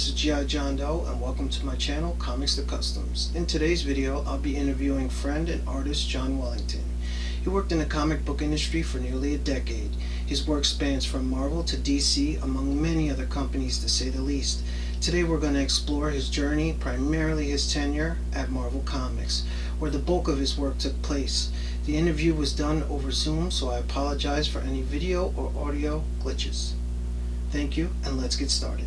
this is G.I. John Doe and welcome to my channel, Comics to Customs. In today's video, I'll be interviewing friend and artist John Wellington. He worked in the comic book industry for nearly a decade. His work spans from Marvel to DC, among many other companies to say the least. Today we're going to explore his journey, primarily his tenure at Marvel Comics, where the bulk of his work took place. The interview was done over Zoom, so I apologize for any video or audio glitches. Thank you, and let's get started.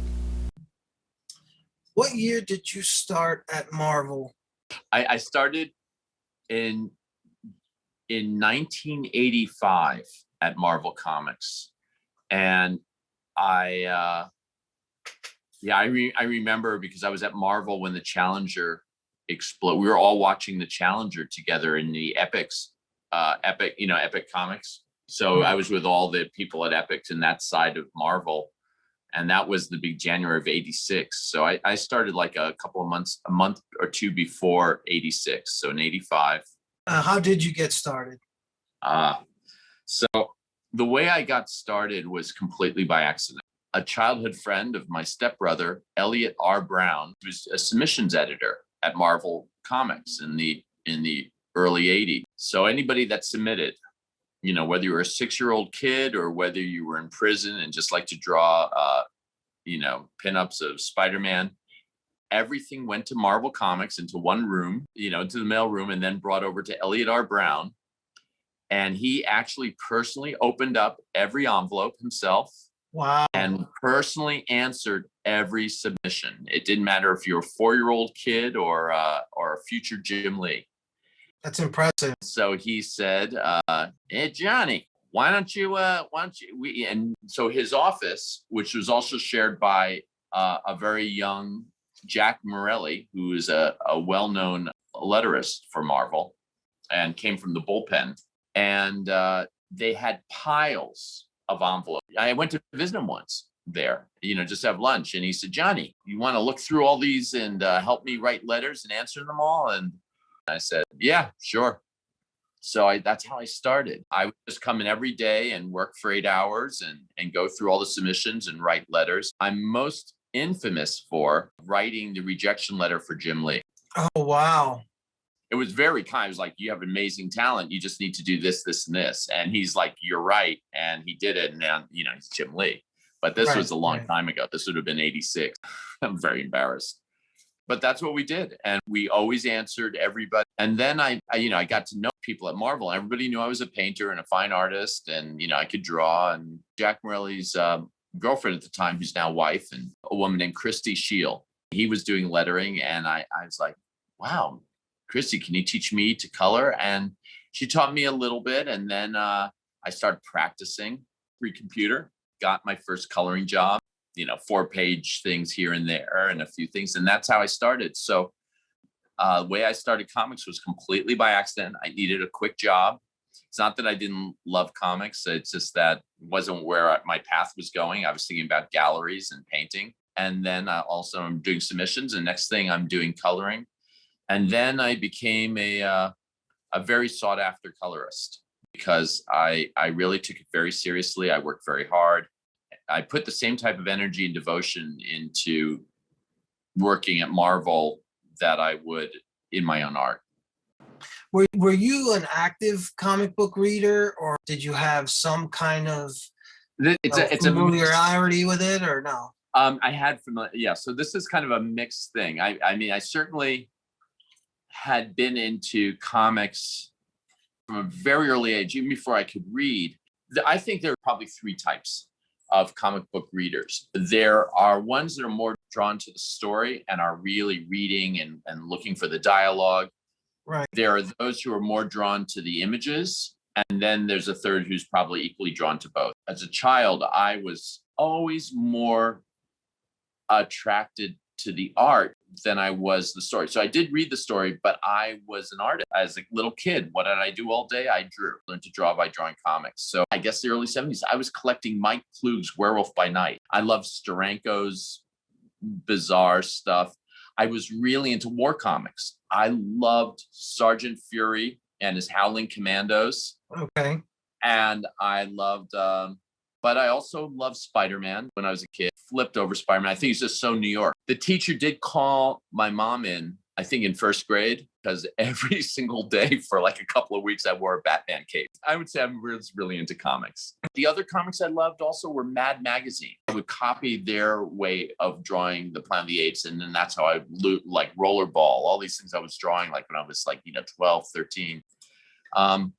What year did you start at Marvel? I started in 1985 at Marvel Comics, and I remember because I was at Marvel when the Challenger exploded. We were all watching the Challenger together in the Epic Comics. So I was with all the people at Epic in that side of Marvel. And that was the big January of '86. So I started like a month or two before '86. So in '85. How did you get started? So the way I got started was completely by accident. A childhood friend of my stepbrother, Elliot R. Brown, was a submissions editor at Marvel Comics in the early '80s. So anybody that submitted, whether you were a 6-year-old kid or whether you were in prison and just like to draw, pinups of Spider-Man, everything went to Marvel Comics into one room, into the mail room, and then brought over to Elliot R. Brown. And he actually personally opened up every envelope himself. Wow. And personally answered every submission. It didn't matter if you're a 4-year-old kid or a future Jim Lee. That's impressive. So he said, "Hey, Johnny, and so his office, which was also shared by a very young Jack Morelli, who is a well-known letterist for Marvel and came from the bullpen. And they had piles of envelopes. I went to visit him once there, just have lunch. And he said, Johnny, you want to look through all these and help me write letters and answer them all? And I said, yeah, sure. So that's how I started. I would just come in every day and work for 8 hours and go through all the submissions and write letters. I'm most infamous for writing the rejection letter for Jim Lee. Oh, wow. It was very kind. It was like, you have amazing talent. You just need to do this, this, and this. And he's like, you're right. And he did it. And now, he's Jim Lee. But this was a long time ago. This would have been '86. I'm very embarrassed. But that's what we did. And we always answered everybody. And then I got to know people at Marvel. Everybody knew I was a painter and a fine artist. And, I could draw. And Jack Morelli's girlfriend at the time, who's now wife, and a woman named Christy Shield. He was doing lettering. And I was like, wow, Christy, can you teach me to color? And she taught me a little bit. And then I started practicing pre-computer, got my first coloring job, 4-page things here and there and a few things. And that's how I started. So the way I started comics was completely by accident. I needed a quick job. It's not that I didn't love comics. It's just that it wasn't where my path was going. I was thinking about galleries and painting. And then also I'm doing submissions. And next thing I'm doing coloring. And then I became a very sought after colorist because I really took it very seriously. I worked very hard. I put the same type of energy and devotion into working at Marvel that I would in my own art. Were you an active comic book reader, or did you have some kind of familiarity with it, or no? I had yeah. So this is kind of a mixed thing. I mean, I certainly had been into comics from a very early age, even before I could read. I think there are probably 3 types of comic book readers. There are ones that are more drawn to the story and are really reading and looking for the dialogue. Right. There are those who are more drawn to the images. And then there's a third who's probably equally drawn to both. As a child, I was always more attracted to the art than I was the story. So I did read the story, but I was an artist. As a little kid, what did I do all day? I drew. Learned to draw by drawing comics. So I guess the early '70s, I was collecting Mike Klug's Werewolf by Night. I loved Steranko's bizarre stuff. I was really into war comics. I loved Sergeant Fury and his Howling Commandos. Okay. And I loved But I also loved Spider-Man when I was a kid. Flipped over Spider-Man. I think he's just so New York. The teacher did call my mom in, I think in first grade, because every single day for like a couple of weeks I wore a Batman cape. I would say I'm really into comics. The other comics I loved also were Mad Magazine. I would copy their way of drawing the Planet of the Apes, and then that's how I like Rollerball, all these things I was drawing like when I was like 12, 13. I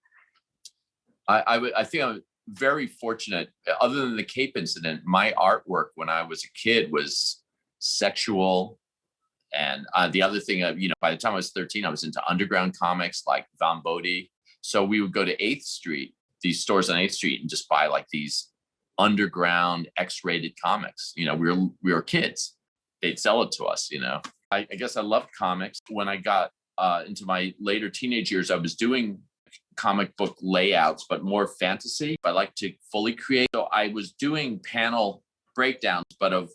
think I'm very fortunate. Other than the cape incident, my artwork when I was a kid was sexual. And the other thing, by the time I was 13, I was into underground comics like Van Bodie. So we would go to 8th Street, these stores on 8th Street, and just buy like these underground X-rated comics. We were kids. They'd sell it to us. I guess I loved comics. When I got into my later teenage years, I was doing comic book layouts, but more fantasy. I like to fully create. So I was doing panel breakdowns, but of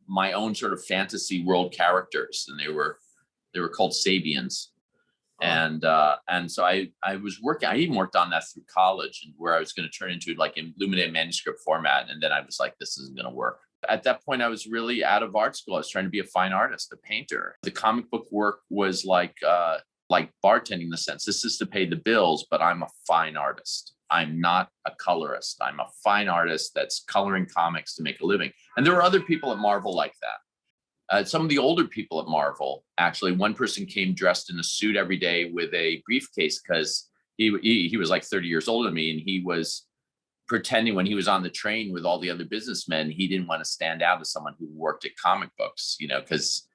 my own sort of fantasy world characters, and they were called Sabians. And so I was working. I even worked on that through college, and where I was going to turn into like illuminated manuscript format. And then I was like, this isn't going to work. At that point, I was really out of art school. I was trying to be a fine artist, a painter. The comic book work was like bartending in the sense, this is to pay the bills, but I'm a fine artist. I'm not a colorist. I'm a fine artist that's coloring comics to make a living. And there were other people at Marvel like that. Some of the older people at Marvel, actually, one person came dressed in a suit every day with a briefcase because he was like 30 years older than me, and he was pretending when he was on the train with all the other businessmen, he didn't want to stand out as someone who worked at comic books, because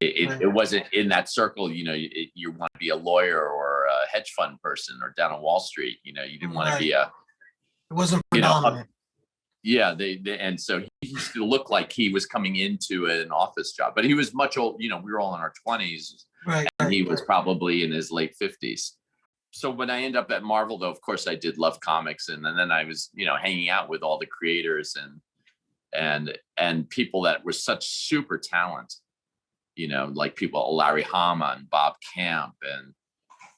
it wasn't in that circle. You want to be a lawyer or a hedge fund person or down on Wall Street. You didn't want to be it wasn't predominant. Yeah, and so he used to look like he was coming into an office job, but he was much old. We were all in our 20s, and he was probably in his late 50s. So when I end up at Marvel, though, of course, I did love comics, and then I was, hanging out with all the creators and people that were such super talent, like people Larry Hama and Bob Camp, and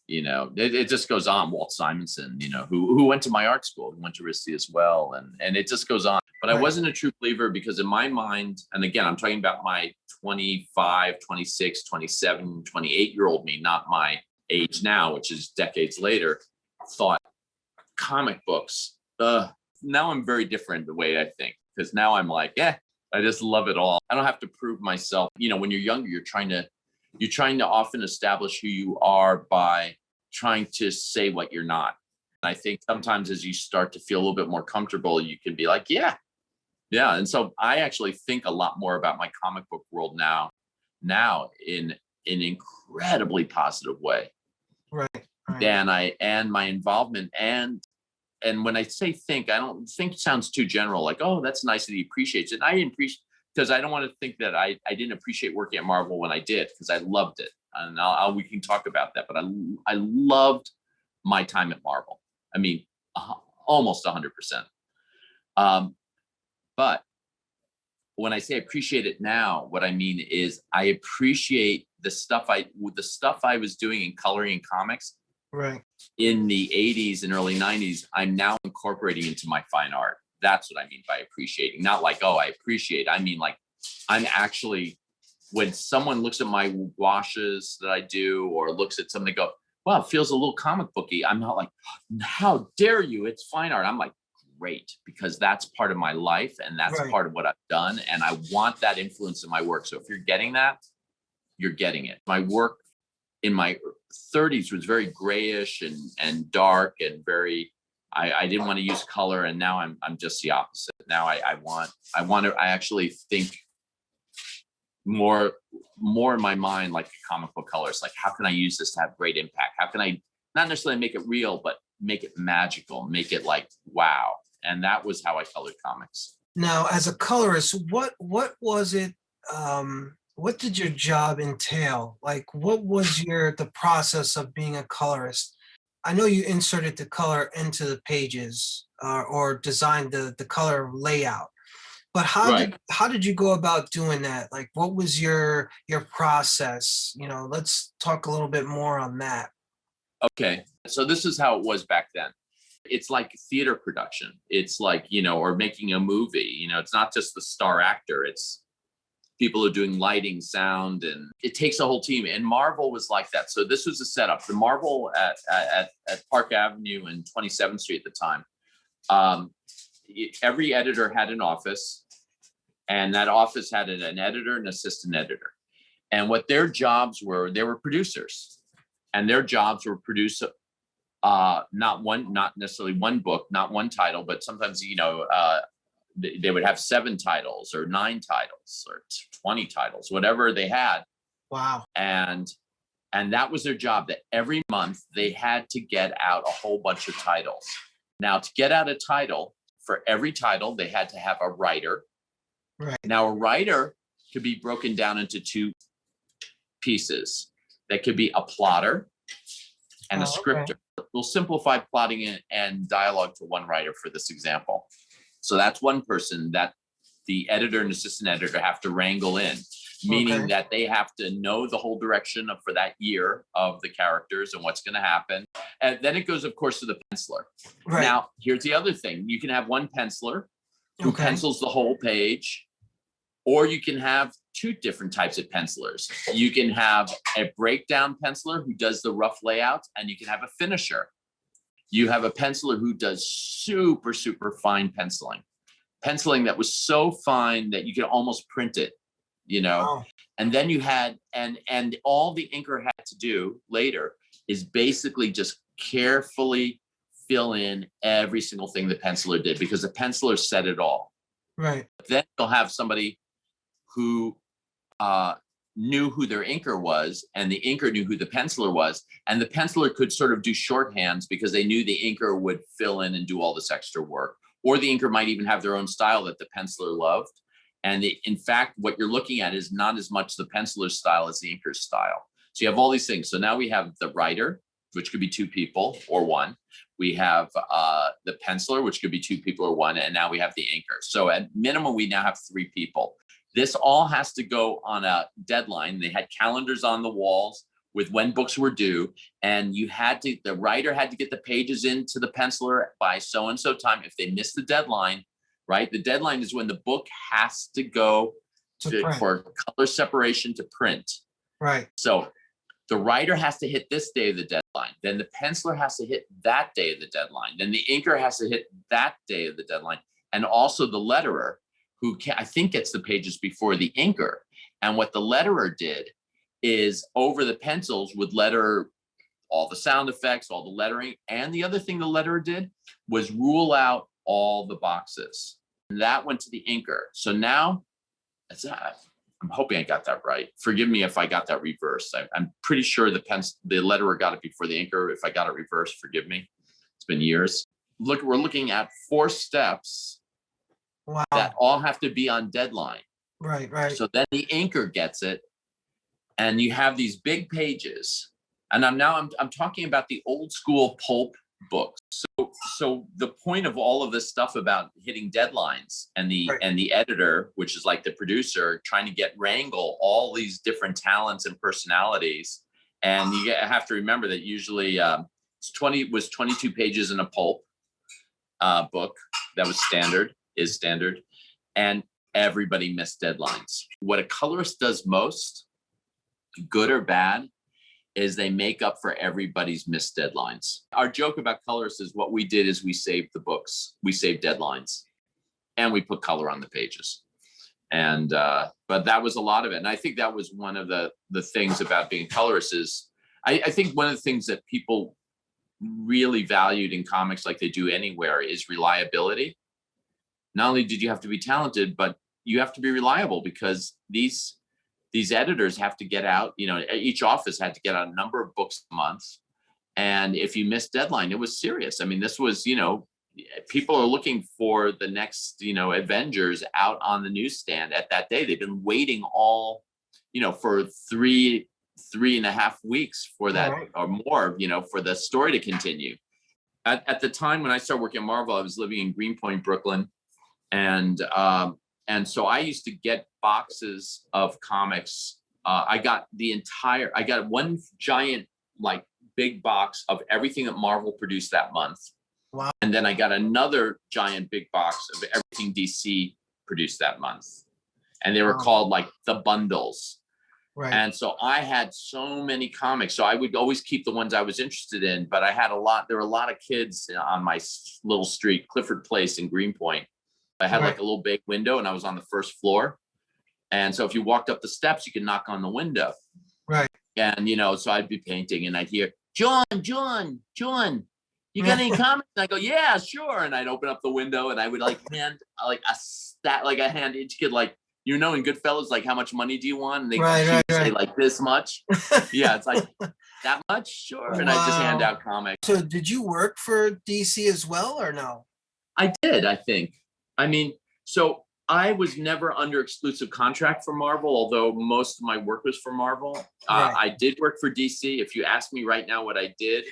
it just goes on. Walt Simonson, who went to my art school, who went to RISD as well, and it just goes on. But I wasn't a true believer because in my mind, and again, I'm talking about my 25, 26, 27, 28-year-old me, not my age now, which is decades later, thought comic books. Now I'm very different the way I think, because now I'm like, I just love it all. I don't have to prove myself. When you're younger, you're trying to often establish who you are by trying to say what you're not. And I think sometimes as you start to feel a little bit more comfortable, you can be like, yeah. And so I actually think a lot more about my comic book world now in an incredibly positive way. Right. And my involvement and when I say think, I don't think sounds too general, like, oh, that's nice that he appreciates it. And I didn't appreciate, because I don't want to think that I didn't appreciate working at Marvel when I did, because I loved it. And we can talk about that, but I loved my time at Marvel. I mean, almost 100%. But when I say appreciate it now, what I mean is I appreciate the stuff I was doing in coloring and comics in the 80s and early 90s. I'm now incorporating into my fine art. That's what I mean by appreciating. Not like, oh, I appreciate. I mean, like, I'm actually, when someone looks at my washes that I do or looks at something, they go, wow, it feels a little comic booky. I'm not like, how dare you? It's fine art. I'm like, great, because that's part of my life and that's part of what I've done. And I want that influence in my work. So if you're getting that, you're getting it. My work in my 30s was very grayish and dark and very, I didn't want to use color. And now I'm just the opposite. Now I actually think more in my mind, like a comic book colorist, like, how can I use this to have great impact? How can I not necessarily make it real, but make it magical, make it like, wow. And that was how I colored comics. Now, as a colorist, what was it? What did your job entail? Like, what was the process of being a colorist? I know you inserted the color into the pages or designed the color layout, but how did you go about doing that? Like, what was your process? Let's talk a little bit more on that. Okay, so this is how it was back then. It's like theater production. It's like, or making a movie, it's not just the star actor. It's people are doing lighting, sound, and it takes a whole team. And Marvel was like that. So this was a setup. The Marvel at Park Avenue and 27th Street at the time. Every editor had an office, and that office had an editor and assistant editor. And what their jobs were, they were producers, and their jobs were produce not necessarily one book, not one title, but sometimes, they would have 7 titles or 9 titles or 20 titles, whatever they had. Wow. And that was their job, that every month they had to get out a whole bunch of titles. Now, to get out a title, for every title, they had to have a writer. Right. Now, a writer could be broken down into 2 pieces. That could be a plotter and a scripter. Okay. We'll simplify plotting and dialogue to one writer for this example. So that's one person that the editor and assistant editor have to wrangle in, meaning that they have to know the whole direction for that year of the characters and what's going to happen. And then it goes, of course, to the penciler. Right. Now, here's the other thing. You can have one penciler who pencils the whole page, or you can have 2 different types of pencilers. You can have a breakdown penciler who does the rough layout, and you can have a finisher. You have a penciler who does super, super fine penciling that was so fine that you could almost print it, Wow. And then you had, and all the inker had to do later is basically just carefully fill in every single thing the penciler did, because the penciler said it all. Right. Then you'll have somebody who knew who their inker was, and the inker knew who the penciler was, and the penciler could sort of do shorthands because they knew the inker would fill in and do all this extra work. Or the inker might even have their own style that the penciler loved. And in fact, what you're looking at is not as much the penciler's style as the inker's style. So you have all these things. So now we have the writer, which could be 2 people or 1. We have the penciler, which could be 2 people or 1. And now we have the inker. So at minimum, we now have 3 people. This all has to go on a deadline. They had calendars on the walls with when books were due, and the writer had to get the pages into the penciler by so-and-so time. If they missed the deadline, right? The deadline is when the book has to go for color separation to print. Right. So the writer has to hit this day of the deadline. Then the penciler has to hit that day of the deadline. Then the inker has to hit that day of the deadline. And also the letterer, who I think gets the pages before the inker. And what the letterer did is over the pencils would letter all the sound effects, all the lettering. And the other thing the letterer did was rule out all the boxes. And that went to the inker. So now, I'm hoping I got that right. Forgive me if I got that reversed. I'm pretty sure the letterer got it before the inker. If I got it reversed, forgive me. It's been years. Look, we're looking at 4 steps. Wow. That all have to be on deadline. Right, right. So then the inker gets it, and you have these big pages. And I'm talking about the old school pulp books. So the point of all of this stuff about hitting deadlines and the editor, which is like the producer, trying to wrangle all these different talents and personalities. And you have to remember that usually 22 pages in a pulp book. That was is standard. And everybody missed deadlines. What a colorist does most, good or bad, is they make up for everybody's missed deadlines. Our joke about colorists is what we did is we saved the books, we saved deadlines, and we put color on the pages. And but that was a lot of it. And I think that was one of the things about being a colorist is I think one of the things that people really valued in comics, like they do anywhere, is reliability. Not only did you have to be talented, but you have to be reliable, because these editors have to get out, each office had to get out a number of books a month. And if you missed deadline, it was serious. I mean, this was, people are looking for the next, Avengers out on the newsstand at that day. They've been waiting all, for 3.5 weeks for that, right, or more, for the story to continue. At the time when I started working at Marvel, I was living in Greenpoint, Brooklyn. And so I used to get boxes of comics. I got one giant, big box of everything that Marvel produced that month. Wow. And then I got another giant big box of everything DC produced that month. And they were Wow. called like the bundles. Right. And so I had so many comics. So I would always keep the ones I was interested in, but I had a lot, there were a lot of kids on my little street, Clifford Place in Greenpoint. I had like a little big window and I was on the first floor. And so if you walked up the steps, you could knock on the window. Right. And, you know, so I'd be painting and I'd hear, John, you got any comics? And I go, yeah, sure. And I'd open up the window and I would like hand a hand each kid, like, you know, in Goodfellas, like, how much money do you want? And they say like this much. Yeah, it's like that much, sure. And I just hand out comics. So did you work for DC as well or no? I did, I think. I mean, so I was never under exclusive contract for Marvel, although most of my work was for Marvel. I did work for DC. If you ask me right now what I did,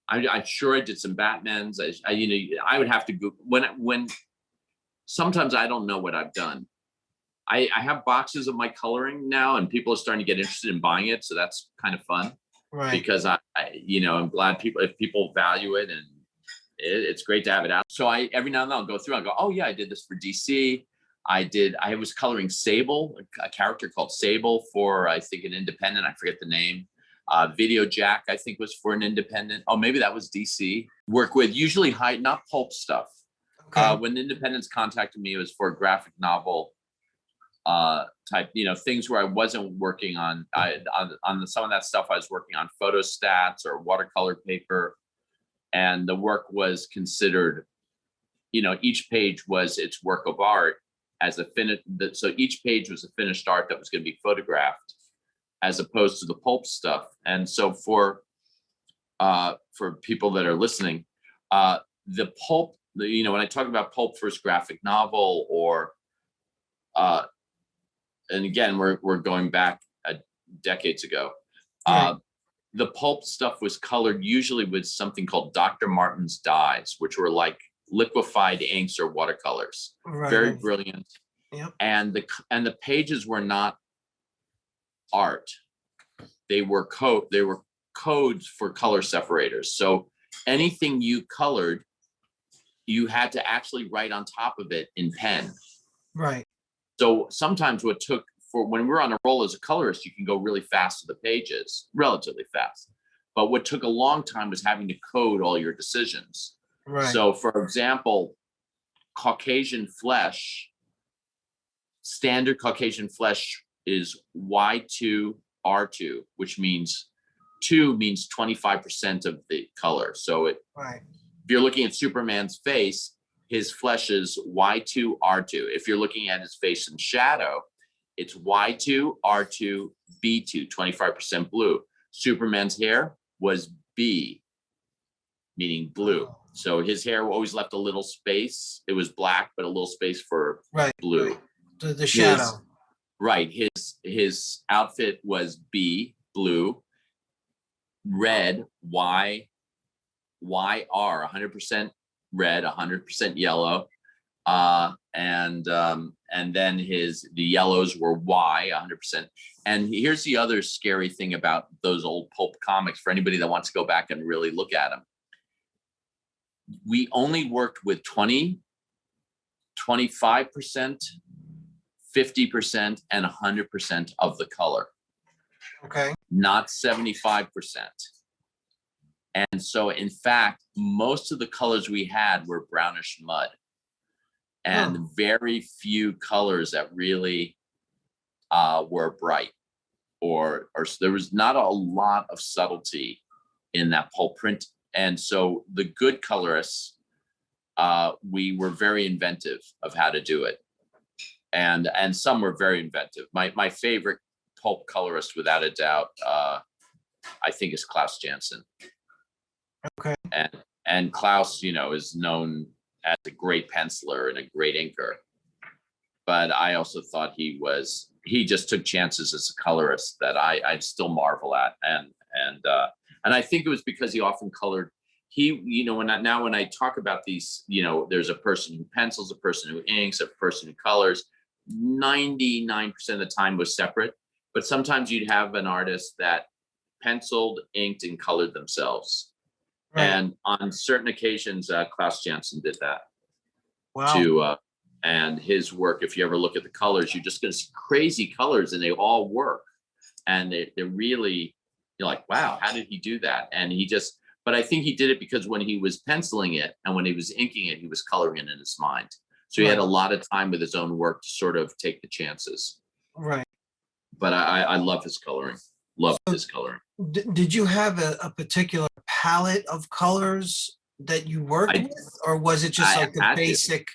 I'm sure I did some Batmans. I would have to go when sometimes I don't know what I've done. I have boxes of my coloring now, and people are starting to get interested in buying it, so that's kind of fun. Right. Because I'm glad if people value it, and it's great to have it out. So every now and then I'll go through. I go, oh yeah, I did this for DC. I was coloring Sable, a character called Sable for, I think, an independent. I forget the name. Video Jack, I think, was for an independent. Oh, maybe that was DC. Work with usually not pulp stuff. Okay. When independents contacted me, it was for a graphic novel type, things where I wasn't working on some of that stuff. I was working on photostats or watercolor paper, and the work was considered, each page was its work of art as a so each page was a finished art that was going to be photographed, as opposed to the pulp stuff. And so for people that are listening, the pulp, when I talk about pulp first graphic novel, or and again, we're going back decades ago. The pulp stuff was colored usually with something called Dr. Martin's dyes, which were like liquefied inks or watercolors. Right. Very brilliant. Yep. And the pages were not art. They were codes for color separators. So anything you colored, you had to actually write on top of it in pen. Right. So sometimes when we're on a roll as a colorist, you can go really fast to the pages, relatively fast. But what took a long time was having to code all your decisions. Right. So for example, Caucasian flesh, standard Caucasian flesh is Y2, R2, which means 2 means 25% of the color. So if you're looking at Superman's face, his flesh is Y2, R2. If you're looking at his face in shadow, it's Y2, R2, B2, 25% blue. Superman's hair was B, meaning blue. So his hair always left a little space. It was black, but a little space for blue. The shadow. His outfit was B, blue, red, Y, YR, 100% red, 100% yellow. And then the yellows were Y, 100%. And here's the other scary thing about those old pulp comics for anybody that wants to go back and really look at them. We only worked with 20, 25%, 50%, and 100% of the color. Okay. Not 75%. And so, in fact, most of the colors we had were brownish mud, and very few colors that really were bright, or there was not a lot of subtlety in that pulp print. And so the good colorists, we were very inventive of how to do it. And some were very inventive. My favorite pulp colorist, without a doubt, I think, is Klaus Janson. Okay. And Klaus, is known as a great penciler and a great inker. But I also thought he just took chances as a colorist that I still marvel at. And I think it was because he often colored. When I talk about these, there's a person who pencils, a person who inks, a person who colors. 99% of the time was separate, but sometimes you'd have an artist that penciled, inked, and colored themselves. Right. And on certain occasions, Klaus Janson did that Wow. to, and his work, if you ever look at the colors, you're just going to see crazy colors and they all work. And they're really, you're like, wow, how did he do that? And he just, but I think he did it because when he was penciling it and when he was inking it, he was coloring it in his mind. So he had a lot of time with his own work to sort of take the chances. Right. But I love his coloring. Love his coloring. Did you have a particular palette of colors that you worked with, or was it just like the basic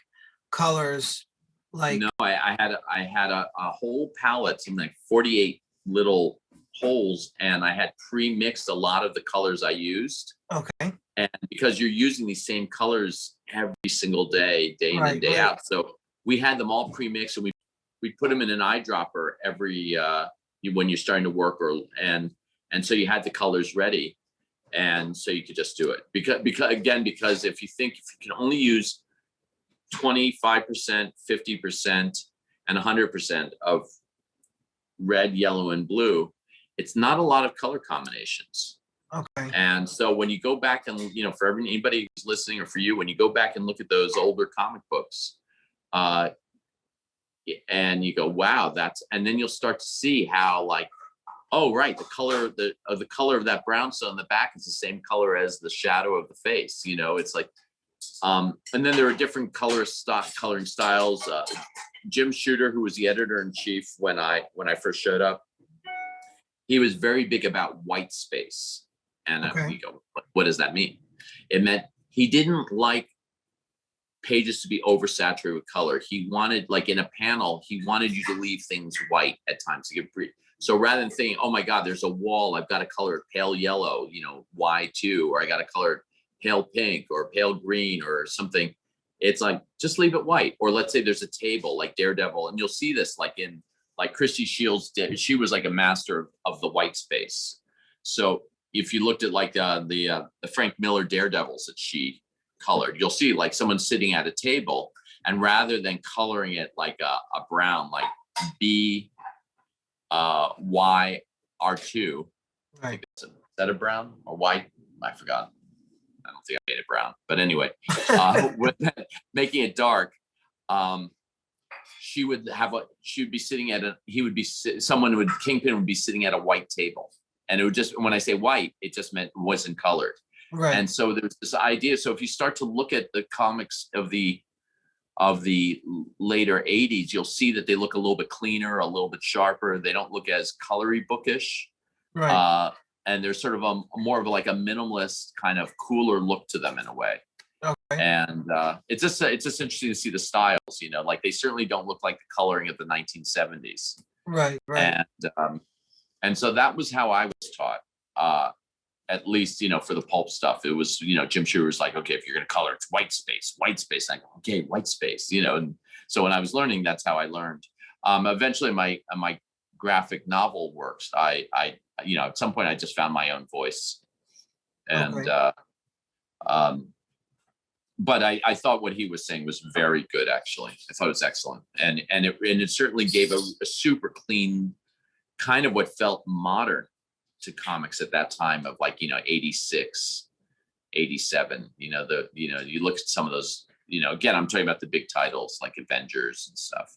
colors? Like, no, I had a whole palette, something like 48 little holes, and I had pre-mixed a lot of the colors I used. Okay. And because you're using these same colors every single day, day in and day out, so we had them all pre-mixed, and we put them in an eyedropper every when you're starting to work, and so you had the colors ready, and so you could just do it because if you can only use 25%, 50%, and 100% of red, yellow, and blue, it's not a lot of color combinations. Okay. And so when you go back and, for anybody who's listening, or for you, when you go back and look at those older comic books, and you go, wow, and then you'll start to see how, like, oh, right, the color of that brownstone in the back is the same color as the shadow of the face. It's like, and then there are different coloring styles. Jim Shooter, who was the editor-in-chief when I first showed up, he was very big about white space. And we go, what does that mean? It meant he didn't like pages to be oversaturated with color. He wanted, like in a panel, he wanted you to leave things white at times to give brief. So rather than thinking, oh my God, there's a wall, I've got to color it pale yellow, Y2, or I got to color it pale pink or pale green or something. It's like, just leave it white. Or let's say there's a table like Daredevil, and you'll see this like Christy Shields did. She was like a master of the white space. So if you looked at like the Frank Miller Daredevils that she colored, you'll see like someone sitting at a table, and rather than coloring it like a brown, like B Y R2, right. Is that a brown or white? I forgot. I don't think I made it brown, but anyway, with making it dark, Kingpin would be sitting at a white table, and it would just, when I say white, it just meant it wasn't colored. Right. And so there's this idea. So if you start to look at the comics of the later 80s, you'll see that they look a little bit cleaner, a little bit sharper. They don't look as colory bookish. Right. And there's sort of more of like a minimalist kind of cooler look to them in a way. Okay. And it's just interesting to see the styles, like they certainly don't look like the coloring of the 1970s. Right. Right. And so that was how I was taught, at least, for the pulp stuff. It was, Jim Shooter was like, okay, if you're going to color, it's white space. And I go, okay, white space, and so when I was learning, that's how I learned. Eventually my graphic novel works, I at some point I just found my own voice, and but I thought what he was saying was very good. Actually, I thought it was excellent, and it certainly gave a super clean kind of what felt modern to comics at that time of like 86, 87. You look at some of those. Again, I'm talking about the big titles like Avengers and stuff,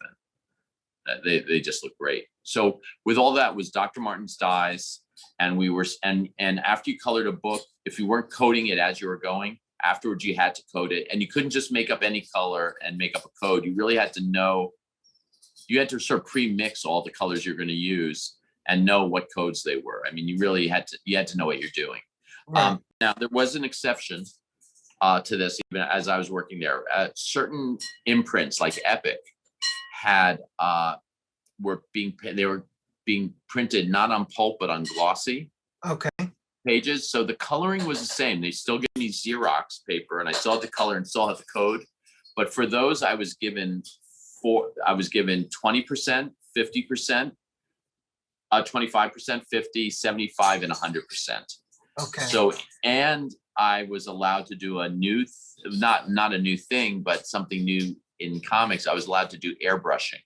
and they just look great. So with all that was Dr. Martin's dyes, and we were and after you colored a book, if you weren't coding it as you were going, afterwards you had to code it, and you couldn't just make up any color and make up a code. You really had to know, you had to sort of pre-mix all the colors you're going to use and know what codes they were. I mean, you really had to know what you're doing. Right. Now there was an exception to this, even as I was working there. Certain imprints like Epic had were being printed not on pulp but on glossy pages. So the coloring was the same. They still gave me Xerox paper, and I still had the color and still had the code. But for those, I was given 20%, 50%, 25%, 50, 75, and 100%. Okay. So, and I was allowed to do a new, not a new thing, but something new in comics. I was allowed to do airbrushing,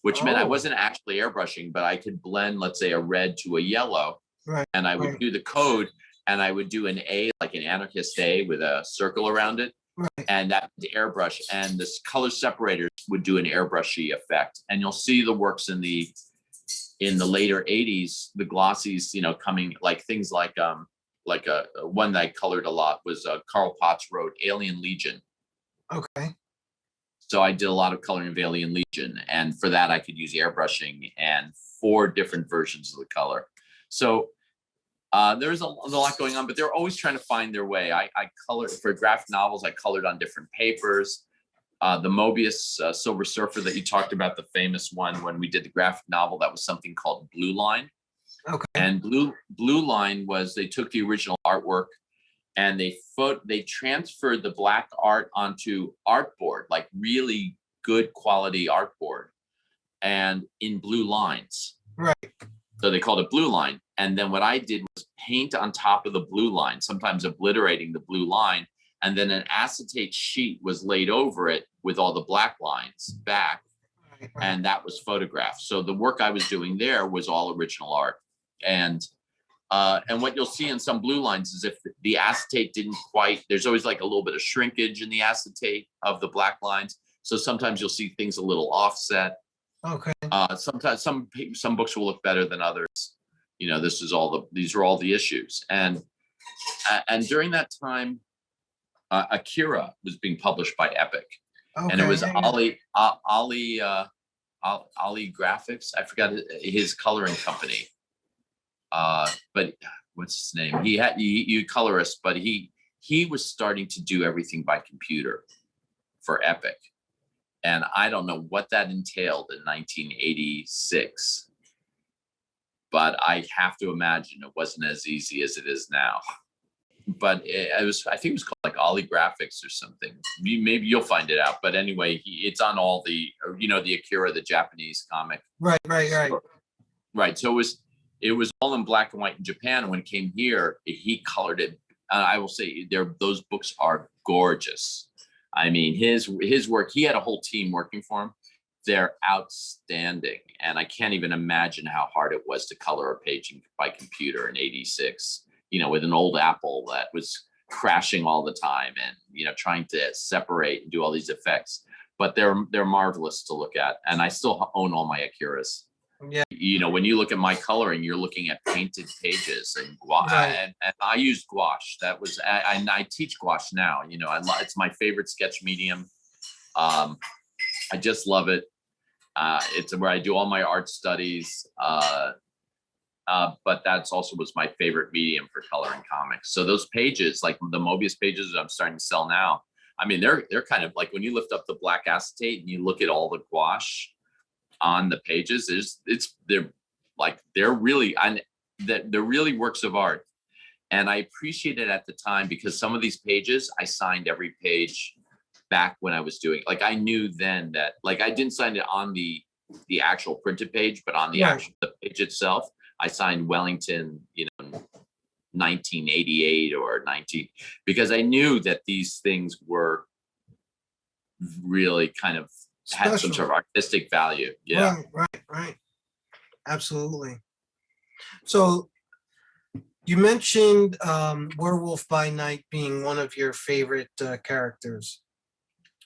which meant I wasn't actually airbrushing, but I could blend, let's say, a red to a yellow, right, and I would do the code. and I would do an A, like an anarchist A with a circle around it. Right. And that the airbrush, and this color separators would do an airbrushy effect. And you'll see the works in the later 80s, the glossies, you know, coming, like things like a one that I colored a lot was Carl Potts wrote Alien Legion. Okay. So I did a lot of coloring of Alien Legion, and for that I could use airbrushing and 4 different versions of the color. So there's a lot going on, but they're always trying to find their way. I colored for graphic novels. I colored on different papers. The Mobius Silver Surfer that you talked about, the famous one when we did the graphic novel, that was something called Blue Line. Okay. And Blue Line was, they took the original artwork and they transferred the black art onto artboard, like really good quality artboard, and in blue lines. Right. So they called it Blue Line. And then what I did was paint on top of the blue line, sometimes obliterating the blue line. And then an acetate sheet was laid over it with all the black lines back. Right. And that was photographed. So the work I was doing there was all original art. And what you'll see in some blue lines is if the acetate didn't quite, there's always like a little bit of shrinkage in the acetate of the black lines. So sometimes you'll see things a little offset. Okay. Sometimes some books will look better than others. You know, these are all the issues. And during that time, Akira was being published by Epic, and it was Ali Graphics. I forgot his coloring company. But what's his name? He colorist, but he was starting to do everything by computer for Epic. And I don't know what that entailed in 1986, but I have to imagine it wasn't as easy as it is now. But I think it was called like Ali Graphics or something. Maybe you'll find it out. But anyway, it's on all the, you know, the Akira, the Japanese comic. Right. Right. So it was all in black and white in Japan. And when it came here, he colored it. I will say those books are gorgeous. I mean, his work, he had a whole team working for him. They're outstanding. And I can't even imagine how hard it was to color a page by computer in 86, you know, with an old Apple that was crashing all the time and, you know, trying to separate and do all these effects. But they're marvelous to look at. And I still own all my Akiras. Yeah. You know, when you look at my coloring, you're looking at painted pages and gouache. Right. And I used gouache. That was, and I teach gouache now. You know, it's my favorite sketch medium. I just love it. It's where I do all my art studies. But that's also was my favorite medium for coloring comics. So those pages, like the Mobius pages that I'm starting to sell now, I mean, they're kind of like when you lift up the black acetate and you look at all the gouache on the pages, they're really works of art. And I appreciate it at the time because some of these pages, I signed every page back when I was doing, like I knew then that, like I didn't sign it on the actual printed page, but on the the page itself, I signed Wellington, you know, 1988 or 19, because I knew that these things were really kind of had some sort of artistic value. Yeah. Right. Absolutely. So you mentioned Werewolf by Night being one of your favorite characters.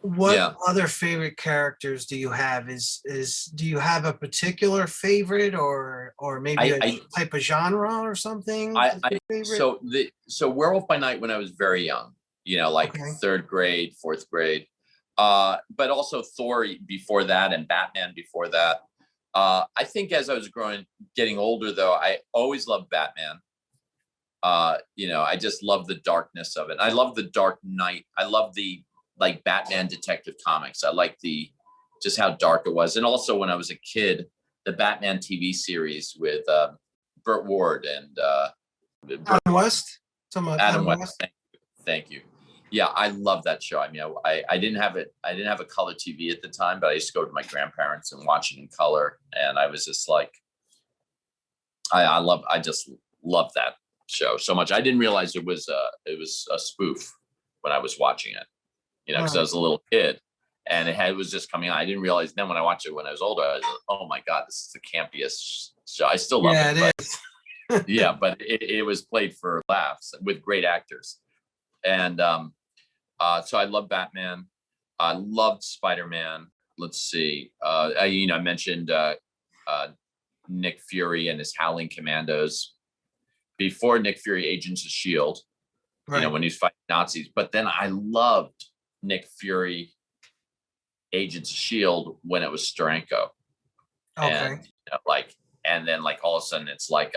What other favorite characters do you have? Do you have a particular favorite or maybe a type of genre or something? So Werewolf by Night when I was very young, you know, like 3rd grade, 4th grade. But also Thor before that and Batman before that. I think as I was getting older though, I always loved Batman. You know, I just love the darkness of it. I love the Dark Knight. I love the like Batman Detective Comics. I like just how dark it was. And also when I was a kid, the Batman TV series with Burt Ward and Adam West. Adam West. Thank you. Yeah, I love that show. I mean, I didn't have it. I didn't have a color TV at the time, but I used to go to my grandparents and watch it in color. And I was just like, I just love that show so much. I didn't realize it was a spoof when I was watching it, you know, because I was a little kid and it was just coming on. I didn't realize then when I watched it when I was older, I was like, oh my God, this is the campiest show. I still love it. Yeah, it is. Yeah, but it was played for laughs with great actors. And so I love Batman. I loved Spider-Man. Let's see. I mentioned Nick Fury and his Howling Commandos. Before Nick Fury, Agents of S.H.I.E.L.D., Right. when he's fighting Nazis. But then I loved Nick Fury, Agents of S.H.I.E.L.D. when it was Steranko. Okay. And and then like all of a sudden it's like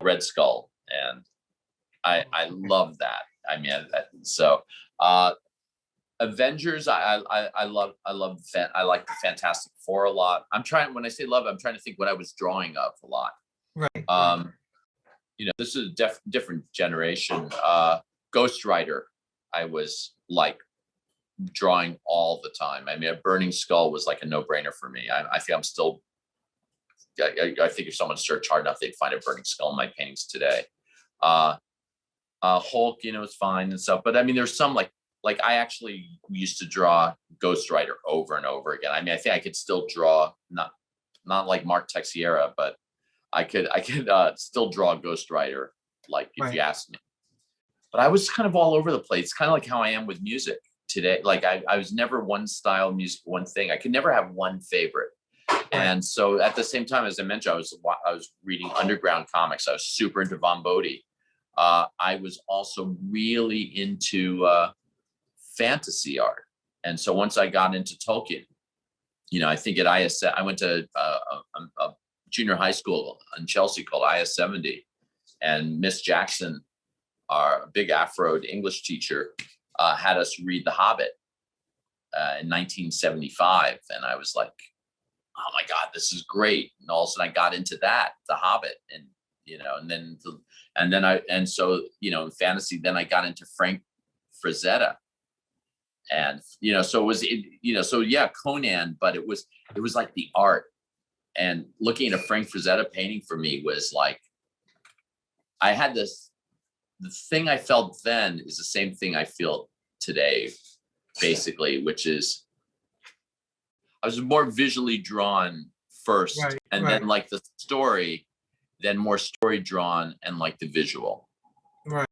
Red Skull. And I love that. I mean, so Avengers, I like the Fantastic Four a lot. When I say love, I'm trying to think what I was drawing of a lot. Right. This is a different generation. Ghost Rider, I was like drawing all the time. I mean, a Burning Skull was like a no-brainer for me. I think I'm still, I think if someone searched hard enough, they'd find a Burning Skull in my paintings today. Hulk, is fine and stuff. But I mean, there's some like I actually used to draw Ghost Rider over and over again. I mean, I think I could still draw, not like Mark Texiera, but I could still draw Ghost Rider, like if you asked me. But I was kind of all over the place, kind of like how I am with music today. Like I was never one style music, one thing. I could never have one favorite. And so at the same time, as I mentioned, I was reading underground comics. I was super into Von Bodie. I was also really into fantasy art. And so once I got into Tolkien, I think at IS, I went to a junior high school in Chelsea called IS 70, and Miss Jackson, our big Afro English teacher, had us read The Hobbit in 1975, and I was like, "Oh my God, this is great!" And all of a sudden, I got into that, The Hobbit, and so in fantasy, then I got into Frank Frazetta, and so it was Conan, but it was like the art. And looking at a Frank Frazetta painting for me was like, I had the thing I felt then is the same thing I feel today, basically, which is I was more visually drawn first, and then like the story, then more story drawn, and like the visual. Right.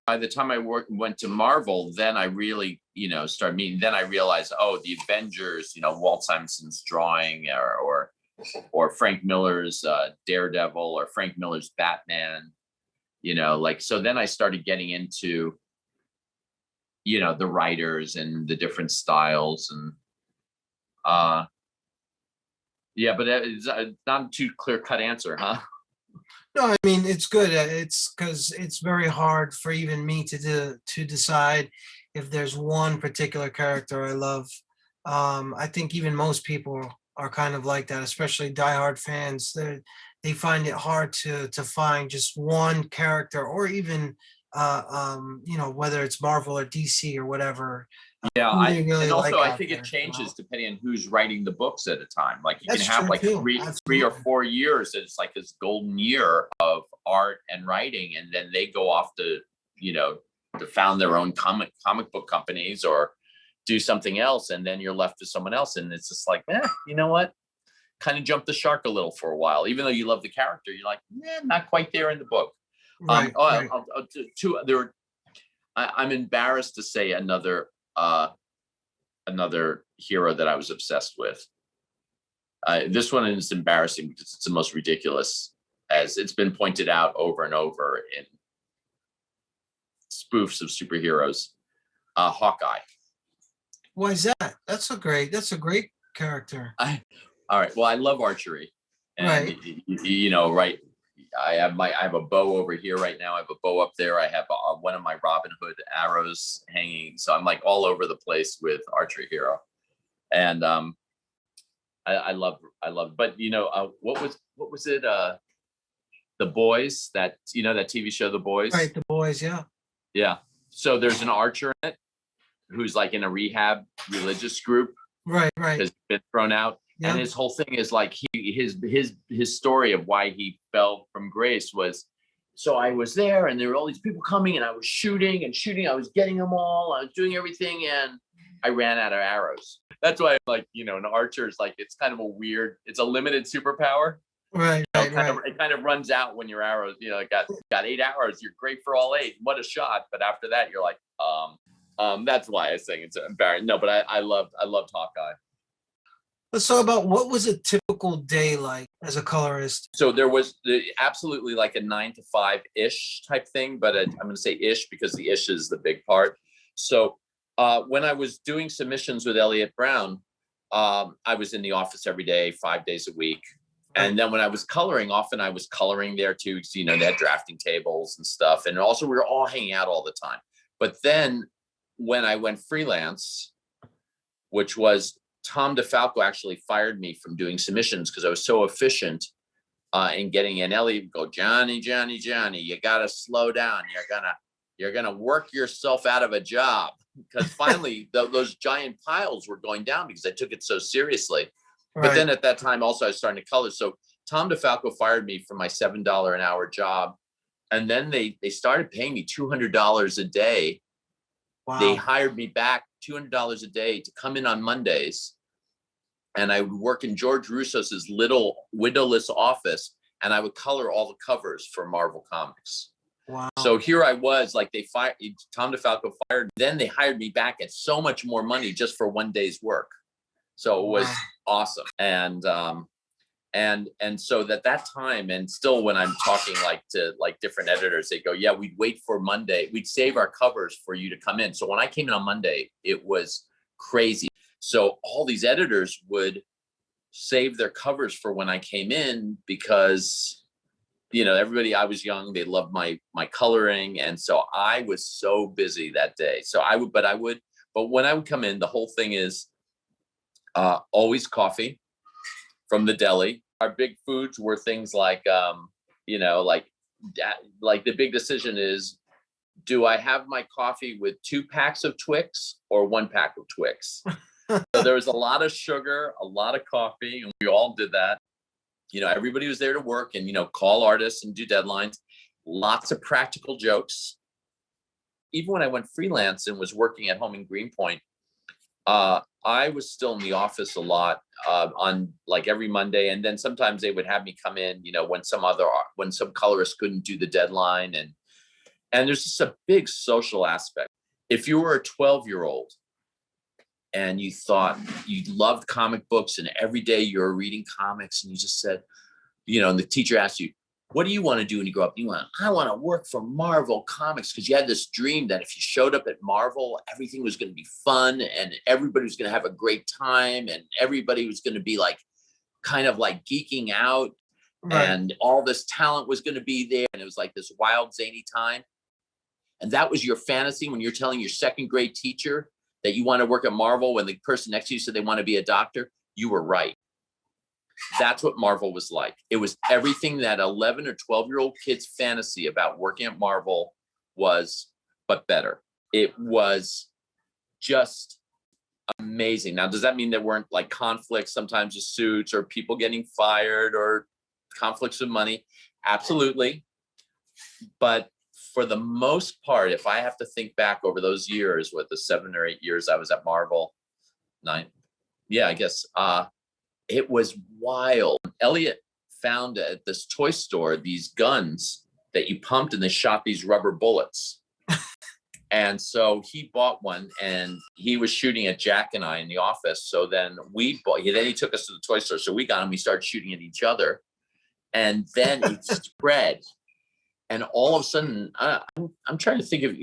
By the time I went to Marvel, then I really, started meeting. Then I realized, the Avengers, Walt Simonson's drawing, or Frank Miller's Daredevil, or Frank Miller's Batman, so then I started getting into, the writers and the different styles, and but it's not a too clear-cut answer, huh? No, I mean, it's good. It's because it's very hard for even me to decide if there's one particular character I love. I think even most people are kind of like that, especially diehard fans. They find it hard to find just one character, or even whether it's Marvel or DC or whatever. Yeah, and also I think it changes depending on who's writing the books at a time. Like you can have like three or 4 years, it's like this golden year of art and writing, and then they go off to to found their own comic book companies or do something else, and then you're left with someone else, and it's just like, you know what? Kind of jump the shark a little for a while, even though you love the character. You're like, not quite there in the book. I'm embarrassed to say another hero that I was obsessed with. This one is embarrassing because it's the most ridiculous, as it's been pointed out over and over in spoofs of superheroes. Hawkeye. Why is that? That's a great character. All right. Well, I love archery, and I have a bow over here right now. I have a bow up there. I have one of my Robin Hood arrows hanging. So I'm like all over the place with archery hero. And I love, but what was it? The Boys, that TV show, The Boys. Right. The Boys. Yeah. Yeah. So there's an archer in it who's like in a rehab religious group. Right. Has been thrown out. Yeah. And his whole thing is like his story of why he fell from grace was, so I was there and there were all these people coming and I was shooting. I was getting them all. I was doing everything. I ran out of arrows. That's why, like, an archer is like, it's kind of a weird, it's a limited superpower. Right, right. It kind of runs out when your arrows, got 8 arrows. You're great for all 8. What a shot. But after that, you're like, that's why I think it's embarrassing. No, but I loved Hawkeye. Let's talk about what was a typical day like as a colorist. So there was absolutely like a 9 to 5-ish type thing, but I'm going to say ish because the ish is the big part. So when I was doing submissions with Elliott Brown, I was in the office every day, 5 days a week. And then when I was coloring, often I was coloring there too. So, they had drafting tables and stuff. And also we were all hanging out all the time. But then when I went freelance, which was Tom DeFalco actually fired me from doing submissions because I was so efficient in getting in. Elliott would go, Johnny, you got to slow down. You're going to work yourself out of a job. Because finally those giant piles were going down because I took it so seriously. Right. But then at that time also I was starting to color. So Tom DeFalco fired me for my $7 an hour job. And then they started paying me $200 a day. Wow. They hired me back $200 a day to come in on Mondays. And I would work in George Russo's little windowless office. And I would color all the covers for Marvel Comics. Wow. So here I was, like Tom DeFalco fired. Then they hired me back at so much more money just for one day's work. So it was awesome. And so at that time, and still when I'm talking to different editors, they go, yeah, we'd wait for Monday. We'd save our covers for you to come in. So when I came in on Monday, it was crazy. So all these editors would save their covers for when I came in because, everybody, I was young, they loved my coloring. And so I was so busy that day. So but when I would come in, the whole thing is always coffee from the deli. Our big foods were things like, like the big decision is, do I have my coffee with 2 packs of Twix or 1 pack of Twix? So there was a lot of sugar, a lot of coffee, and we all did that. Everybody was there to work and, call artists and do deadlines, lots of practical jokes. Even when I went freelance and was working at home in Greenpoint, I was still in the office a lot on every Monday. And then sometimes they would have me come in, when some colorist couldn't do the deadline. And there's just a big social aspect. If you were a 12-year-old and you thought you loved comic books and every day you were reading comics and you just said, and the teacher asked you, what do you want to do when you grow up? You went, I want to work for Marvel Comics, because you had this dream that if you showed up at Marvel, everything was going to be fun and everybody was going to have a great time and everybody was going to be kind of geeking out. Right. And all this talent was going to be there. And it was like this wild, zany time. And that was your fantasy when you're telling your second grade teacher that you want to work at Marvel when the person next to you said they want to be a doctor. You were right. That's what Marvel was like. It was everything that 11 or 12-year-old kid's fantasy about working at Marvel was, but better. It was just amazing. Now, does that mean there weren't conflicts sometimes with suits or people getting fired or conflicts with money? Absolutely. But for the most part, if I have to think back over those years, the 7 or 8 years I was at Marvel, 9, yeah, I guess, it was wild. Elliott found at this toy store these guns that you pumped and they shot these rubber bullets. And so he bought one and he was shooting at Jack and I in the office. So then he took us to the toy store. So we got him, we started shooting at each other. And then it spread. And all of a sudden, I'm trying to think of,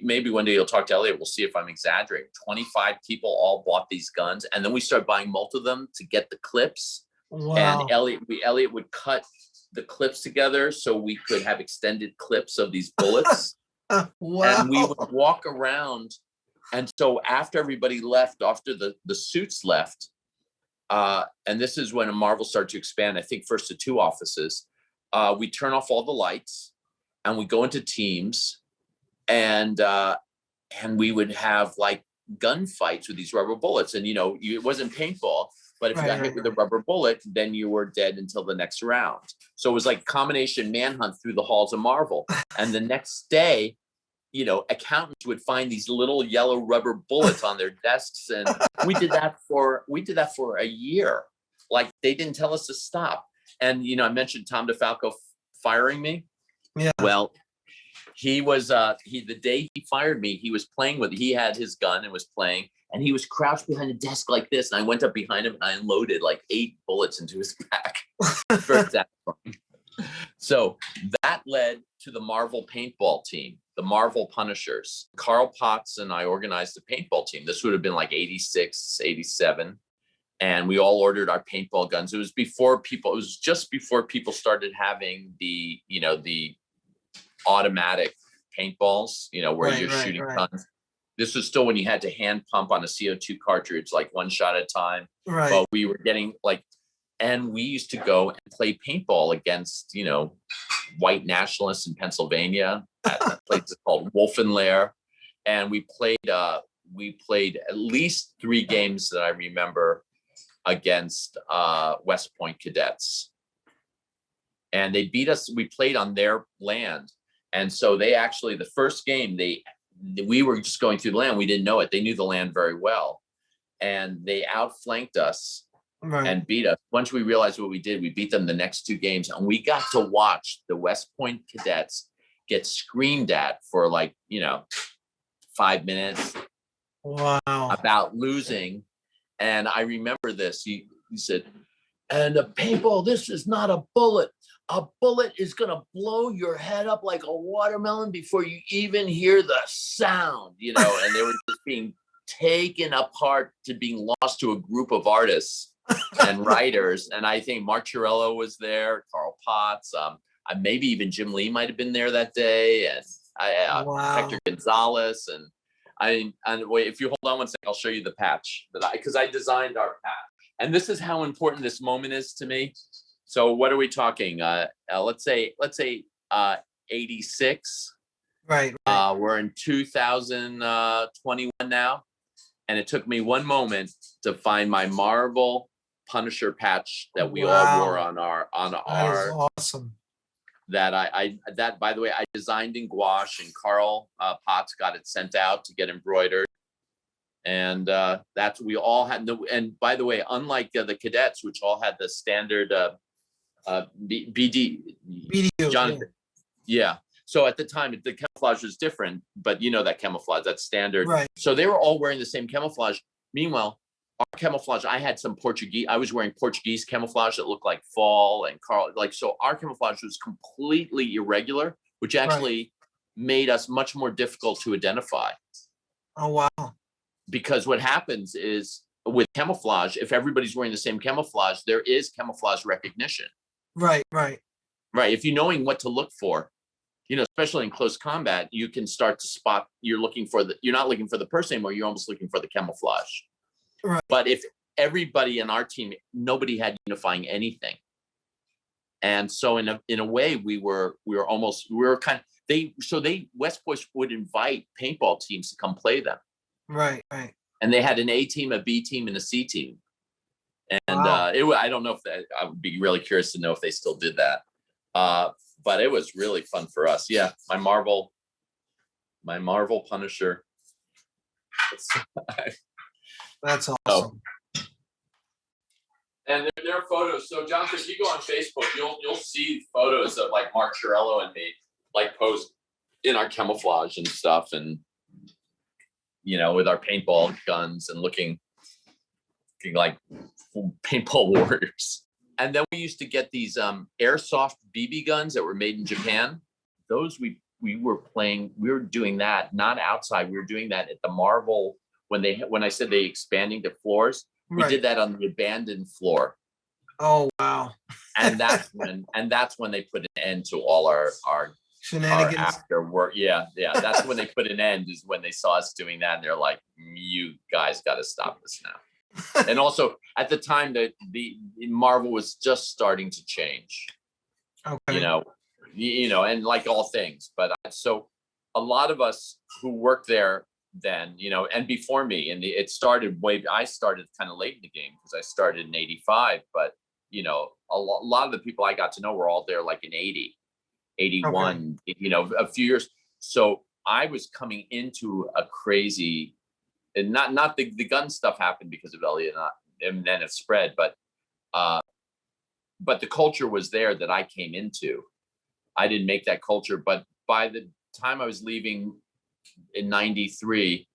maybe one day you'll talk to Elliott. We'll see if I'm exaggerating. 25 people all bought these guns. And then we started buying multiple of them to get the clips. Wow. And Elliott would cut the clips together so we could have extended clips of these bullets. Wow. And we would walk around. And so after everybody left, after the suits left, and this is when Marvel started to expand, I think first to 2 offices, we turn off all the lights. And we go into teams, and we would have gunfights with these rubber bullets. And it wasn't paintball, but if you got hit with a rubber bullet, then you were dead until the next round. So it was like combination manhunt through the halls of Marvel. And the next day, accountants would find these little yellow rubber bullets on their desks. And we did that for a year. Like, they didn't tell us to stop. And, I mentioned Tom DeFalco firing me. Yeah. Well, he was, the day he fired me, he had his gun and was playing, and he was crouched behind a desk like this. And I went up behind him and I unloaded like 8 bullets into his back. Very satisfying. So that led to the Marvel paintball team, the Marvel Punishers. Carl Potts and I organized the paintball team. This would have been like 86, 87. And we all ordered our paintball guns. It was just before people started having the automatic paintballs, where you're shooting guns. This was still when you had to hand pump on a CO2 cartridge, like one shot at a time. Right. But we were getting and we used to go and play paintball against, white nationalists in Pennsylvania at a place called Wolfenlair. And we played at least 3 games that I remember against West Point cadets. And they beat us. We played on their land. And so they actually, the first game, we were just going through the land. We didn't know it. They knew the land very well. And they outflanked us. Right. And beat us. Once we realized what we did, we beat them the next 2 games, and we got to watch the West Point cadets get screamed at for 5 minutes. Wow. About losing. And I remember this. He said, and a paintball, this is not a bullet. A bullet is going to blow your head up like a watermelon before you even hear the sound, and they were just being taken apart to being lost to a group of artists and writers. And I think Mark Chiarello was there, Carl Potts, maybe even Jim Lee might have been there that day, and Hector Gonzalez. And wait, if you hold on one second, I'll show you the patch because I designed our patch. And this is how important this moment is to me. So what are we talking? Let's say 86. Right. We're in 2021 now. And it took me one moment to find my Marvel Punisher patch that we all wore on our. That is awesome. That by the way, I designed in gouache, and Carl Potts got it sent out to get embroidered. And we all had. And by the way, unlike the cadets, which all had the standard BDU, Jonathan, yeah. So at the time, the camouflage was different, but that camouflage, that's standard. Right. So they were all wearing the same camouflage. Meanwhile, our camouflage, I had some I was wearing Portuguese camouflage that looked like fall, and Carl, so our camouflage was completely irregular, which actually made us much more difficult to identify. Oh, wow. Because what happens is with camouflage, if everybody's wearing the same camouflage, there is camouflage recognition. Right. If you're knowing what to look for, especially in close combat, you can start to spot, you're not looking for the person anymore, you're almost looking for the camouflage. Right. But if everybody in our team, nobody had unifying anything. And so in a way, West Point would invite paintball teams to come play them. Right. And they had an A team, a B team, and a C team. And I don't know if I would be really curious to know if they still did that. But it was really fun for us. Yeah, my Marvel Punisher. That's awesome. And there are photos. So Jonathan, if you go on Facebook, you'll see photos of like Mark Chiarello and me, like posed in our camouflage and stuff, and with our paintball guns and looking like paintball warriors. And then we used to get these airsoft BB guns that were made in Japan. Those we were doing that, not outside. We were doing that at the Marvel when I said they expanding to floors. We did that on the abandoned floor. Oh, wow. And that's when they put an end to all our shenanigans. Our after work. Yeah. That's when they put an end, is when they saw us doing that. And they're like, you guys got to stop this now. And also at the time that the Marvel was just starting to change, okay. And like all things, but so a lot of us who worked there then, and before me, and I started kind of late in the game because I started in 85, but a lot of the people I got to know were all there like in 80, 81, okay. A few years. So I was coming into a crazy, and not the gun stuff happened because of Elliot, and then it spread, but the culture was there that I came into. I didn't make that culture, but by the time I was leaving in '93,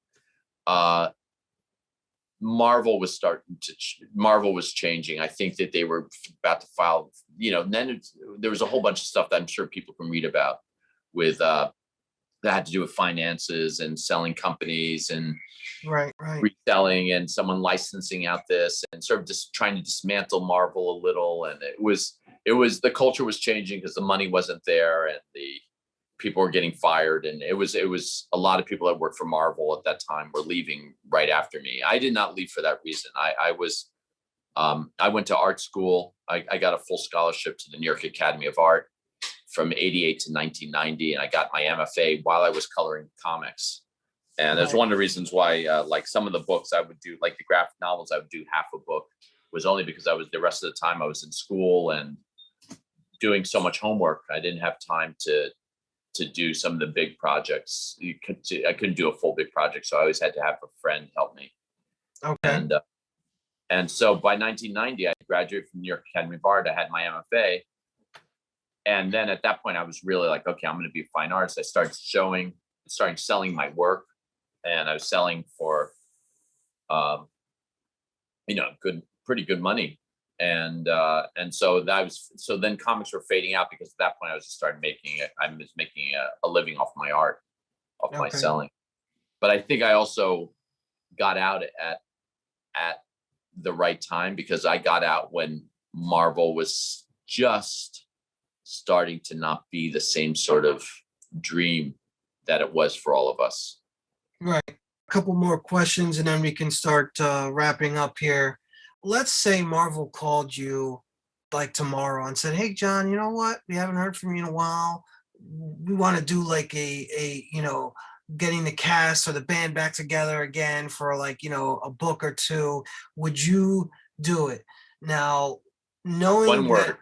Marvel was changing. I think that they were about to file, and then there was a whole bunch of stuff that I'm sure people can read about with that had to do with finances and selling companies and Right. reselling and someone licensing out this and sort of just trying to dismantle Marvel a little. And it was the culture was changing because the money wasn't there and the people were getting fired. And it was a lot of people that worked for Marvel at that time were leaving right after me. I did not leave for that reason. I went to art school. I got a full scholarship to the New York Academy of Art from '88 to 1990. And I got my MFA while I was coloring comics. And that's one of the reasons why, like some of the books I would do, like the graphic novels, I would do half a book, was only because the rest of the time I was in school and doing so much homework. I didn't have time to do some of the big projects. I couldn't do a full big project, so I always had to have a friend help me. Okay. And so by 1990, I graduated from New York Academy of Art. I had my MFA, and then at that point, I was really like, okay, I'm going to be a fine artist. I started selling my work. And I was selling for, pretty good money, and so then comics were fading out because at that point I was making a living off my art, off my selling. But I think I also got out at the right time because I got out when Marvel was just starting to not be the same sort of dream that it was for all of us. Right. A couple more questions and then we can start wrapping up here. Let's say Marvel called you like tomorrow and said, "Hey, John, you know what? We haven't heard from you in a while. We want to do like a getting the cast or the band back together again for like, a book or two." Would you do it? Now, One word.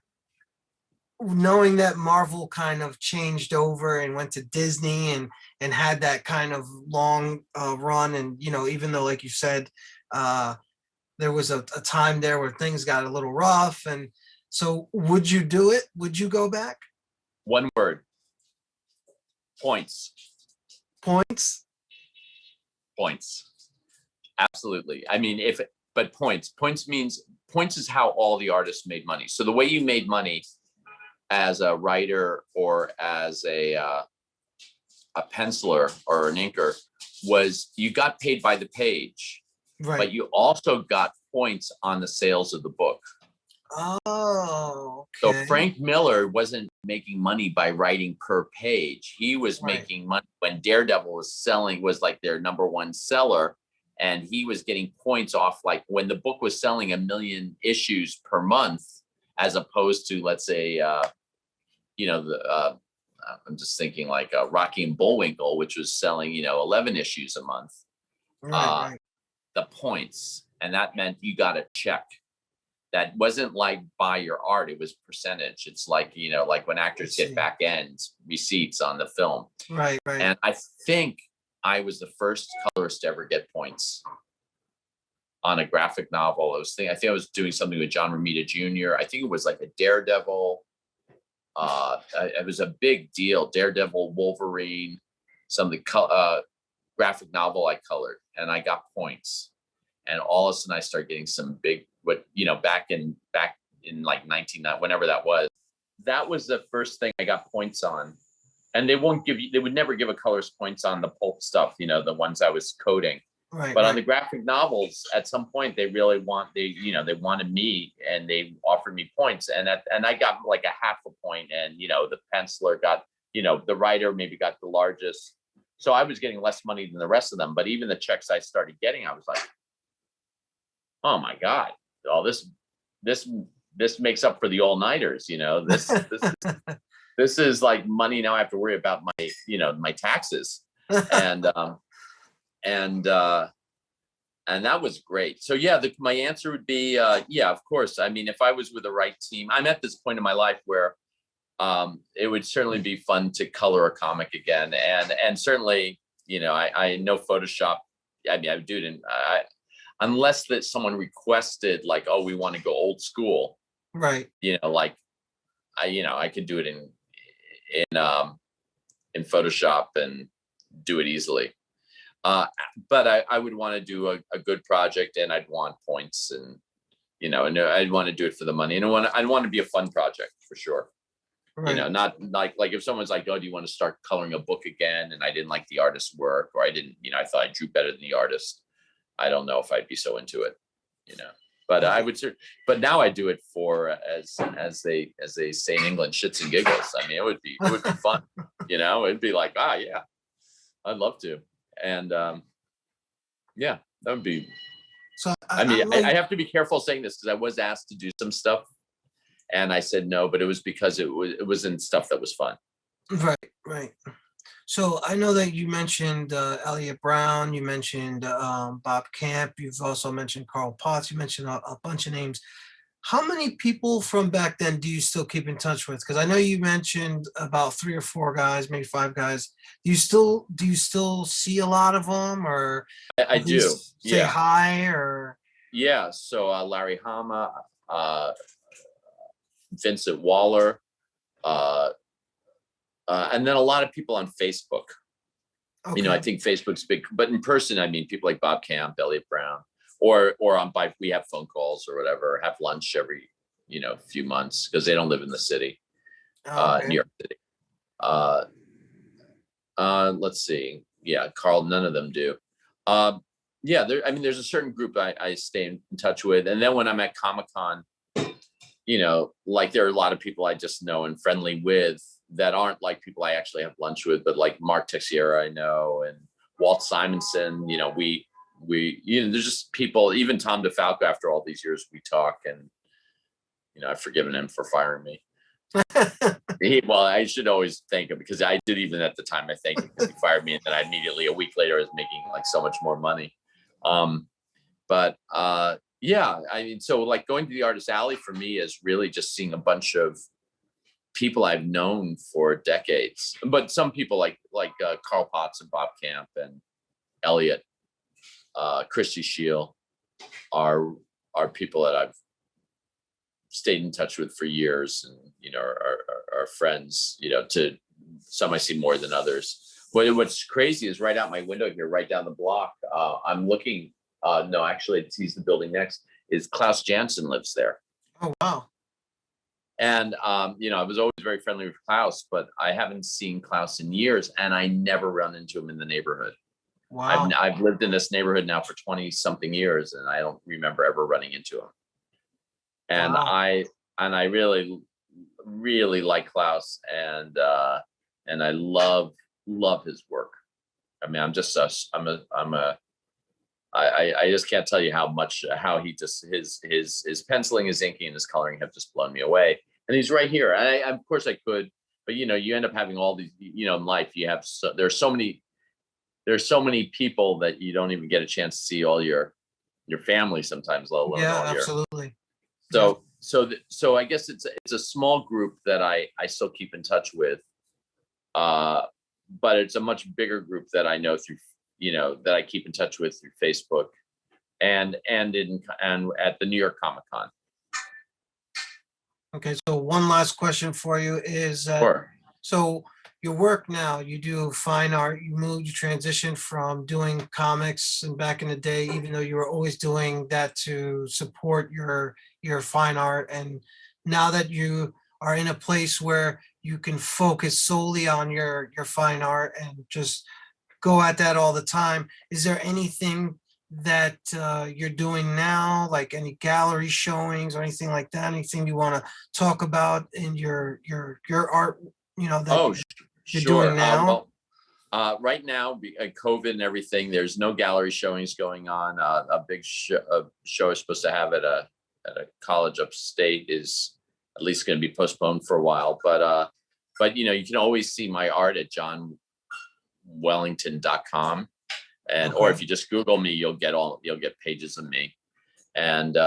knowing that Marvel kind of changed over and went to Disney and had that kind of long run, and even though, like you said, there was a time there where things got a little rough, and so would you do it? Would you go back? One word. Points. Points. Absolutely. I mean, but points is how all the artists made money. So the way you made money as a writer or as a penciler or an inker was you got paid by the page, Right. but you also got points on the sales of the book. Oh, So okay. Frank Miller wasn't making money by writing per page. He was making money when Daredevil was like their number one seller, and he was getting points off like when the book was selling 1 million issues per month, as opposed to, let's say, I'm just thinking like Rocky and Bullwinkle, which was selling, 11 issues a month. Right. The points, and that meant you got a check. That wasn't like buy your art; it was percentage. It's like like when actors get back end receipts on the film. Right. And I think I was the first colorist to ever get points on a graphic novel. I think I was doing something with John Romita Jr. I think it was like a Daredevil. It was a big deal. Daredevil, Wolverine, some of the graphic novel I colored, and I got points. And all of a sudden, I started getting some big, back in like 1990, whenever that was. That was the first thing I got points on. And they would never give a colorist points on the pulp stuff, the ones I was coding. Right. But on the graphic novels, at some point, they wanted me, and they offered me points, and I got like a half a point, and the penciler got, the writer maybe got the largest. So I was getting less money than the rest of them. But even the checks I started getting, I was like, oh my God, all this makes up for the all-nighters, this is like money now I have to worry about my taxes. And that was great. So yeah, my answer would be, yeah, of course. I mean, if I was with the right team, I'm at this point in my life where it would certainly be fun to color a comic again. And certainly, I know Photoshop. I mean, I would do it unless that someone requested like, oh, we want to go old school. Right. Like I could do it in Photoshop and do it easily. But I would want to do a good project, and I'd want points, and I'd want to do it for the money, and I'd want to be a fun project for sure. Right. Not like if someone's like, oh, do you want to start coloring a book again? And I didn't like the artist's work, or I didn't, I thought I drew better than the artist. I don't know if I'd be so into it, But I would, but now I do it for as they say in England, shits and giggles. I mean, it would be fun, It'd be like, yeah, I'd love to, and yeah, that would be. So I have to be careful saying this because I was asked to do some stuff, and I said no, but it was because it wasn't stuff that was fun. Right. So I know that you mentioned Elliot Brown, you mentioned Bob Camp, you've also mentioned Carl Potts, you mentioned a bunch of names. How many people from back then do you still keep in touch with? Because I know you mentioned about 3 or 4 guys, maybe 5 guys. Do you still see a lot of them, or I do. Say hi, or yeah. So Larry Hama, Vincent Waller, and then a lot of people on Facebook. okay. I think Facebook's big, but in person, I mean, people like Bob Camp, Elliot Brown, or on by we have phone calls or whatever, have lunch every, few months because they don't live in the city, New York City. Let's see. Yeah, Carl, none of them do. Yeah, there's a certain group I stay in touch with. And then when I'm at Comic-Con, like there are a lot of people I just know and friendly with that aren't like people I actually have lunch with, but like Mark Teixeira I know, and Walt Simonson, we there's just people, even Tom DeFalco, after all these years we talk, and I've forgiven him for firing me. Well, I should always thank him because I did, even at the time I thanked him because he fired me, and then I immediately a week later was making like so much more money. But yeah, I mean, so like going to the Artist Alley for me is really just seeing a bunch of people I've known for decades, but some people like Carl Potts and Bob Camp and Elliot, Christy Shield are people that I've stayed in touch with for years, and are friends. To some I see more than others. But what's crazy is right out my window here, right down the block. I'm looking. No, actually, he's the building next. Is Klaus Janson lives there? Oh wow. And I was always very friendly with Klaus, but I haven't seen Klaus in years, and I never run into him in the neighborhood. Wow. I've lived in this neighborhood now for 20 something years, and I don't remember ever running into him. And wow. I really, really like Klaus, and I love his work. I mean, I just can't tell you how he just his penciling, his inking, and his coloring have just blown me away. And he's right here. Of course I could, but you end up having all these, in life you have there's so many people that you don't even get a chance to see all your family sometimes, let alone all absolutely. So I guess it's a small group that I still keep in touch with, but it's a much bigger group that I know through, that I keep in touch with through Facebook, and at the New York Comic-Con. Okay, so one last question for you is, Sure. so your work now, you do fine art, you transitioned from doing comics and back in the day, even though you were always doing that to support your fine art, and now that you are in a place where you can focus solely on your fine art and just go at that all the time, is there anything that you're doing now, like any gallery showings or anything like that, anything you want to talk about in your art, that you're doing now? Right now, COVID and everything, there's no gallery showings going on. A big show is supposed to have at a college upstate is at least going to be postponed for a while. But you can always see my art at johnwellington.com, and or if you just Google me, you'll get pages of me, and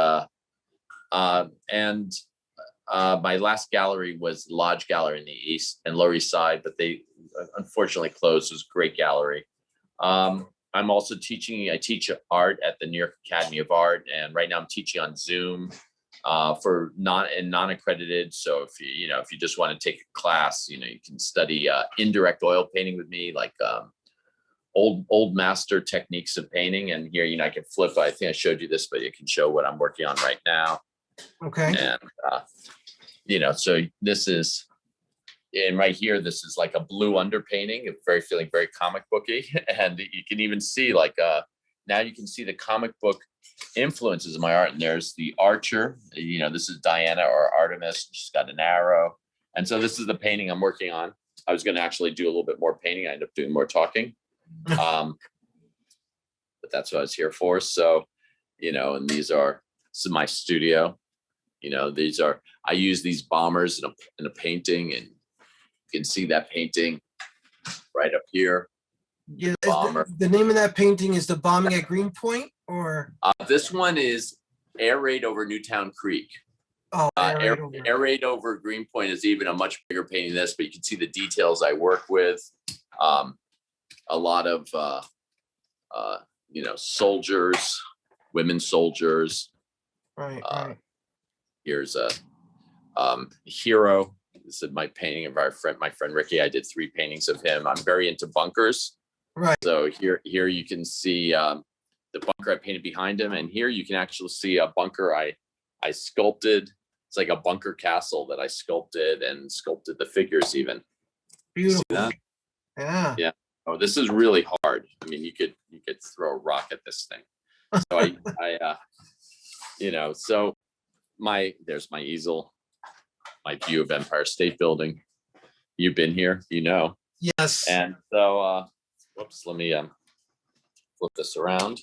My last gallery was Lodge Gallery in the East and Lower East Side, but they unfortunately closed. It was a great gallery. I'm also teaching. I teach art at the New York Academy of Art, and right now I'm teaching on Zoom for non-accredited. So if you just want to take a class, you can study indirect oil painting with me, like old master techniques of painting. And here, I can flip. I think I showed you this, but it can show what I'm working on right now. Okay. And so this is, and right here, this is like a blue underpainting. It's feeling very comic booky, and you can even see now you can see the comic book influences of my art. And there's the archer. This is Diana or Artemis. She's got an arrow, and so this is the painting I'm working on. I was going to actually do a little bit more painting. I ended up doing more talking, but that's what I was here for. So, and this is my studio. I use these bombers in a painting, and you can see that painting right up here. Yeah, the name of that painting is The Bombing at Greenpoint, or? This one is Air Raid over Newtown Creek. Oh, Air Raid over Greenpoint is even a much bigger painting than this, but you can see the details I work with. A lot of, soldiers, women soldiers. Right. Here's a hero. This is my painting of my friend Ricky. I did 3 paintings of him. I'm very into bunkers. Right. So here you can see the bunker I painted behind him, and here you can actually see a bunker I sculpted. It's like a bunker castle that I sculpted the figures even. Beautiful. You see that? Yeah. Oh, this is really hard. I mean, you could throw a rock at this thing. So so there's my easel, my view of Empire State Building. You've been here, Yes. And so, whoops, let me flip this around.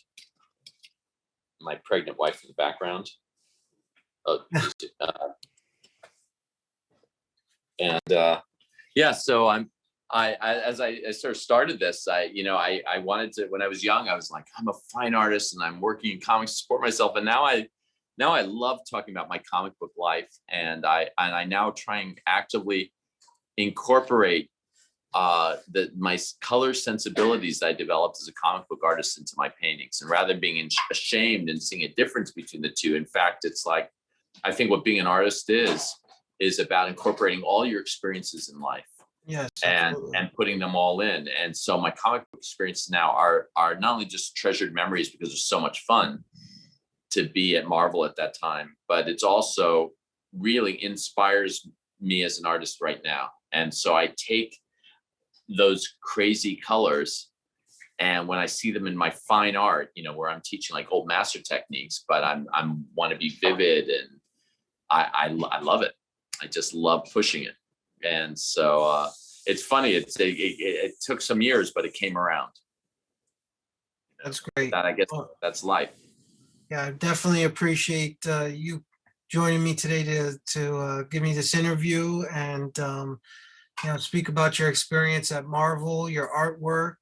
My pregnant wife in the background. So as I sort of started this, I wanted to, when I was young, I was like, I'm a fine artist and I'm working in comics to support myself. And now I love talking about my comic book life, and I now try and actively incorporate my color sensibilities that I developed as a comic book artist into my paintings. And rather than being ashamed and seeing a difference between the two, in fact, it's like, I think what being an artist is about incorporating all your experiences in life. Yes, and putting them all in. And so my comic book experiences now are not only just treasured memories because it's so much fun to be at Marvel at that time, but it's also really inspires me as an artist right now. And so I take those crazy colors, and when I see them in my fine art, where I'm teaching like old master techniques, but I'm want to be vivid, and I love it. I just love pushing it. And so it's funny. It took some years, but it came around. That's great. I guess that's life. Yeah, I definitely appreciate you joining me today to give me this interview and speak about your experience at Marvel, your artwork,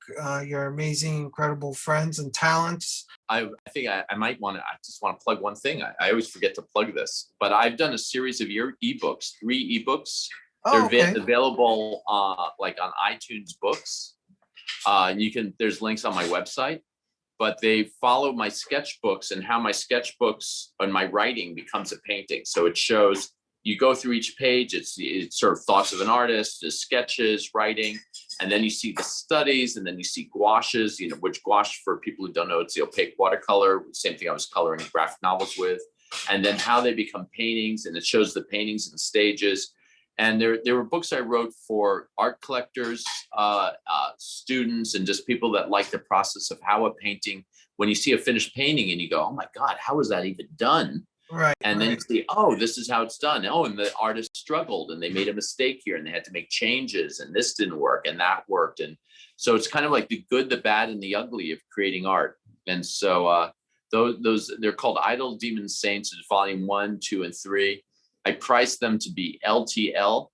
your amazing, incredible friends and talents. I think I might want to. I just want to plug one thing. I always forget to plug this, but I've done a series of ebooks, 3 ebooks. They're available like on iTunes Books. There's links on my website, but they follow my sketchbooks and how my sketchbooks and my writing becomes a painting. So it shows, you go through each page, it's sort of thoughts of an artist, the sketches, writing, and then you see the studies, and then you see gouaches, which gouache, for people who don't know, it's the opaque watercolor, same thing I was coloring graphic novels with, and then how they become paintings, and it shows the paintings and stages. And there were books I wrote for art collectors, students, and just people that like the process of how a painting, when you see a finished painting and you go, oh my God, how was that even done? Right. And then you see, oh, this is how it's done. Oh, and the artist struggled and they made a mistake here and they had to make changes, and this didn't work and that worked. And so it's kind of like the good, the bad, and the ugly of creating art. And so those they're called Idol Demon Saints, volume 1, 2, and 3. I priced them to be LTL,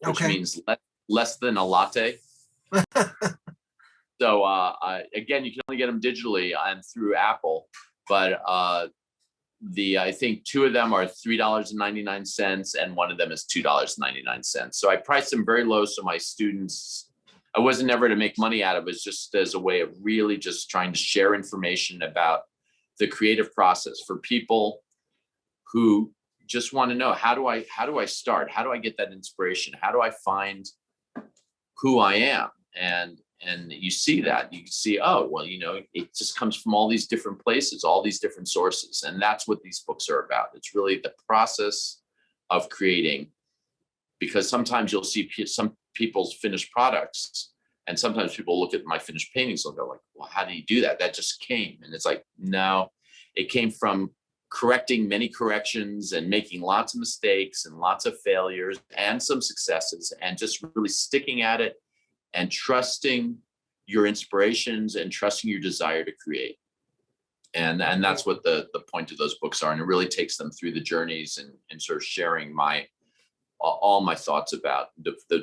which means less than a latte. So again, you can only get them digitally and through Apple, but I think two of them are $3.99 and one of them is $2.99. So I priced them very low. So my students, I wasn't never to make money out of it. It was just as a way of really just trying to share information about the creative process for people who just want to know, how do I start? How do I get that inspiration? How do I find who I am? And you see that, you see, oh, well, it just comes from all these different places, all these different sources. And that's what these books are about. It's really the process of creating, because sometimes you'll see some people's finished products. And sometimes people look at my finished paintings and go like, well, how do you do that? That just came. And it's like, no, it came from correcting many corrections and making lots of mistakes and lots of failures and some successes, and just really sticking at it and trusting your inspirations and trusting your desire to create. And that's what the point of those books are. And it really takes them through the journeys and sort of sharing all my thoughts about the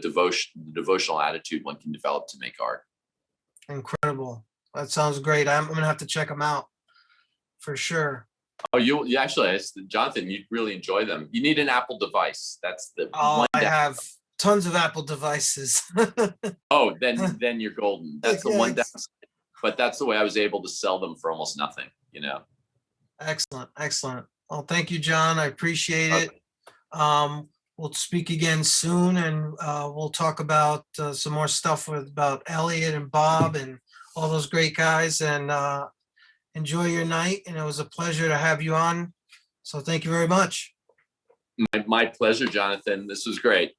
devotional attitude one can develop to make art. Incredible. That sounds great. I'm going to have to check them out for sure. Oh, you actually, Jonathan, you'd really enjoy them. You need an Apple device. That's the one. I have tons of Apple devices. Oh, then you're golden. That's the one downside. But that's the way I was able to sell them for almost nothing, Excellent. Well, thank you, John. I appreciate it. We'll speak again soon, and we'll talk about some more stuff about Elliot and Bob and all those great guys, and enjoy your night. And it was a pleasure to have you on. So thank you very much. My pleasure, Jonathan. This was great.